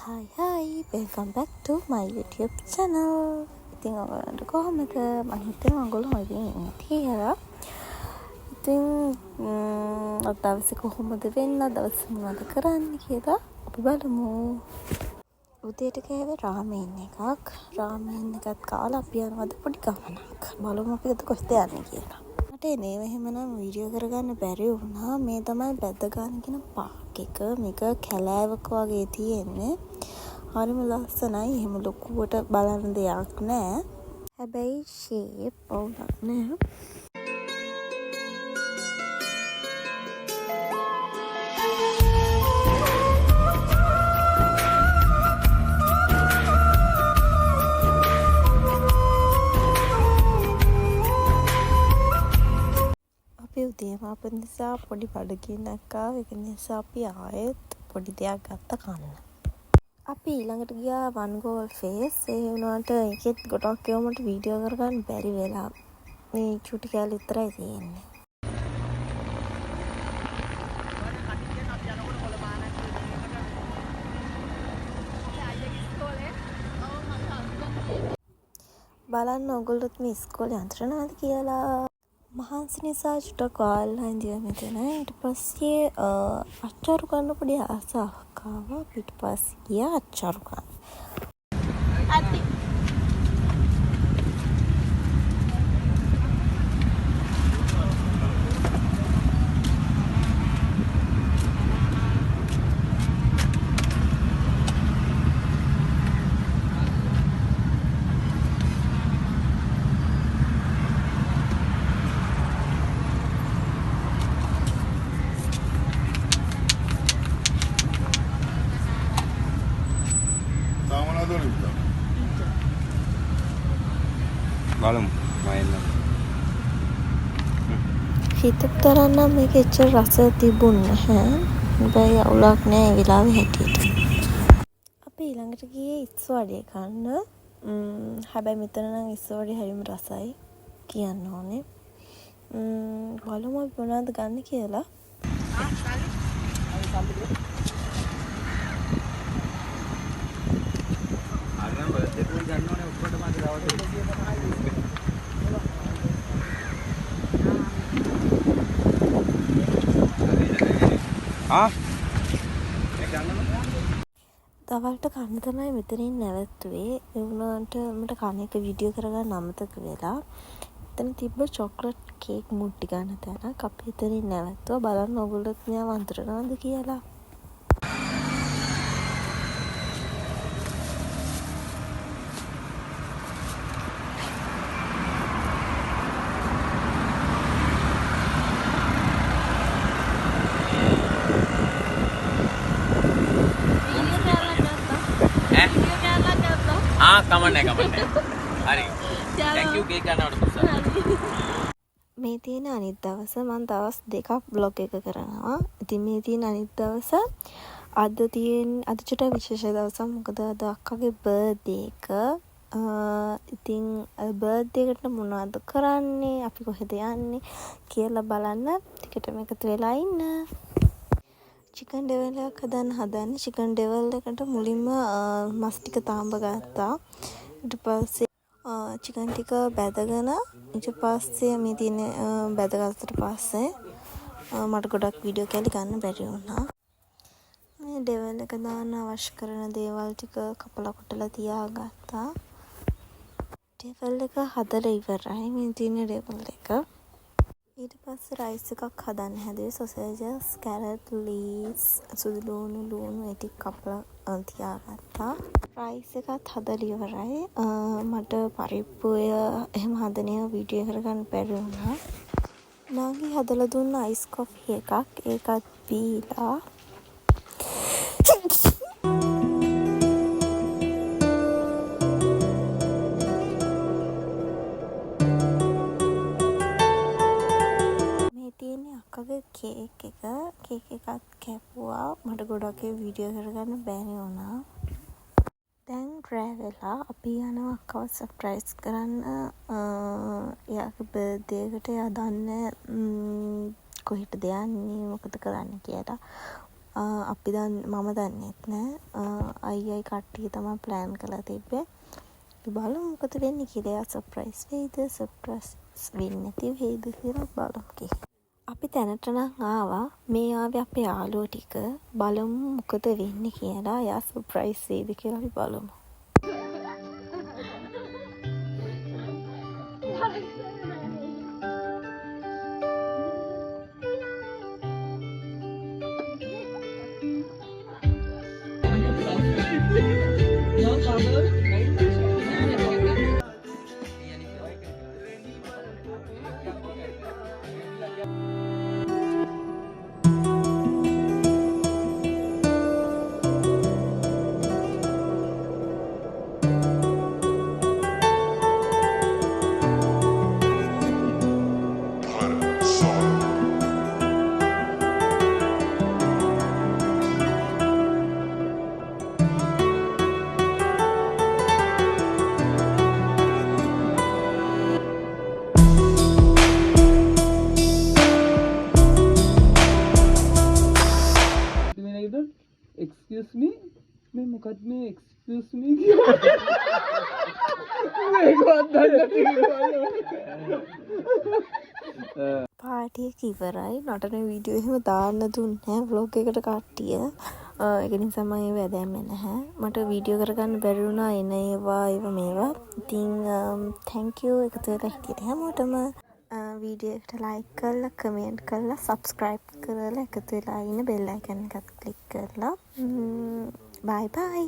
Hi, welcome back to my YouTube channel. ඉතින් ඔයගොල්ලන්ට කොහොමද? මම හිතනවා ඔයගොල්ලෝ ඉතින් ඉන්නේ කියලා. ඉතින් අද දවසේ කොහොමද වෙන්න? දවස් මොනවද කරන්න කියලා අපි බලමු. උදේට කෑවේ රාමෙන් එකක්. රාමෙන් එකත් කාලා අපි යනවාද පොඩි ගමනක්. බලමු අපි අද කොහෙද යන්නේ කියලා. මට එනේ එහෙමනම් වීඩියෝ කරගන්න බැරි වුණා. මේ තමයි බැද්දගාන කියන පාක් එක. මේක කැලෑවක වගේ තියෙන්නේ. හරිම ලස්සනයි. එහෙම ලොකුවට බලන්න දෙයක් නෑ. හැබැයි ෂේප් ඕනක් නෑ. අපි උදේම අප නිසා පොඩි බඩගින්නක් ආවා. ඒක නිසා අපි ආයෙත් පොඩි දෙයක් ගත්ත කන්න. අපි ඊළඟට ගියා වන් ගෝල් ෆේස්. ඒ වුණාට ඒකෙත් ගොඩක් ඒවා මට වීඩියෝ කරගන්න බැරි වෙලා. මේ චුටි කැලේ විතරයි තියෙන්නේ. බලන්න ඔයගොල්ලොත් මේ ඉස්කෝලේ අන්තරනාද කියලා. මහන්සි නිසා චුට්ටක් වාල්ලා ඉඳියා මෙතන. ඊට පස්සේ අච්චාරු ගන්න පොඩි ආසාවක් ආවා. ඊට පස්සේ ගියා අච්චාරු ගන්න. අති බලමු මයින්න හිතපු තරම් නම් මේක එච්චර රස තිබුණේ නැහැ. හැබැයි අවුලක් නෑ ඒ වෙලාවේ හැටියට. අපි ඊළඟට ගියේ ඉස්සෝඩේ කන්න. හැබැයි මෙතන නම් ඉස්සෝඩේ හරිම රසයි කියන්න ඕනේ. බලමු අපි මොනවද ගන්න කියලා. දවල්ට කන්න තමයි මෙතනින් නැවතුවේ. ඒ වුණාට මට කන එක වීඩියෝ කරගන්න අමතක වෙලා. එතන තිබ්බ චොක්ලට් කේක් මුට්ටි ගන්න තැනක්. අපි එතනින් නැවතුවා. බලන්න ඔයගොල්ලොත් මෙයාව අඳුරනවද කියලා. කමන්නේ හරි thank you කේක් ගන්නවට පුසා මේ තියෙන අනිත් දවස මම දවස් දෙකක් බ්ලොග් එක කරනවා. ඉතින් මේ තියෙන අනිත් දවස අද චුට්ටක් විශේෂ දවසක්. මොකද අද අක්කගේ බර්ත්ඩේ එක. ඉතින් බර්ත්ඩේ එකට මොනවද කරන්නේ, අපි කොහෙද යන්නේ කියලා බලන්න ටිකටම එකතු වෙලා ඉන්න. චිකන් ඩෙවල් එකක් හදන්නේ. චිකන් ඩෙවල් එකට මුලින්ම මස් ටික තාඹ ගත්තා. ඊට පස්සේ චිකන් ටික බැදගෙන ඊට පස්සේ මේ තියෙන බැදගත්තට පස්සේ මට ගොඩක් වීඩියෝ කැලි ගන්න බැරි වුණා. මේ ඩෙවල් එක දාන්න අවශ්‍ය කරන දේවල් ටික කපලා කොටලා තියාගත්තා. ඩෙවල් එක හදලා ඉවරයි. මේ තියෙන ඩෙවල් එක. ඊට පස්සේ රයිස් එකක් හදන්න හැදුවේ. සොසේජස්, කැරට්, ලීස්, සුදු ලුණු ඒ ටික කපලා තියාගත්තා. රයිස් එකත් හදලා ඉවරයි. මට පරිප්පුය එහෙම හදන ඒවා වීඩියෝ කරගන්න බැරි වුණා. නාගි හදලා දුන්න අයිස් කොෆි එකක්. ඒකත් බීලා අක්කගේ කේක් එකත් කැපුවා. මට ගොඩක් වීඩියෝ කරගන්න බැරි වුණා. දැන් රෑ වෙලා අපි යනවා අක්කව සර්ප්‍රයිස් කරන්න. එයාගේ බර්ත්ඩේ එකට එයා දන්නේ කොහෙටද යන්නේ මොකද කරන්න කියලා. අපි මම දන්නෙත් නෑ. අයියයි කට්ටිය තමයි ප්ලෑන් කරලා තිබ්බේ. බලමු මොකද වෙන්නේ කියලා. සර්ප්‍රයිස් වෙයිද සර්ප්‍රයිස් වෙන්නේ නැති වෙයිද කියලා බලමු. අපි තැනට නම් ආවා. මේ ආවේ අපේ යාළුවෝ ටික. බලමු මොකද වෙන්නේ කියලා. යා සර්ප්‍රයිස් වෙයිද කියලා අපි බලමු. Excuse me, मैं मुकदमे excuse me किया। मेरे को अंदर नहीं පාටිය ඉවරයි. නටන වීඩියෝ එහෙම දාන්න දුන්නේ නැහැ vlog එකට කට්ටිය. ඒක නිසා මම ඒව දැම්මේ නැහැ. මට වීඩියෝ කරගන්න බැරි වුණා එන ඒවා මේවා. ඉතින් thank you එකතු වෙලා හිටියට හැමෝටම. වීඩියෝ එකට like කරලා comment කරලා subscribe කරලා එකතු වෙලා ඉන්න bell icon එකත් click කරලා bye bye.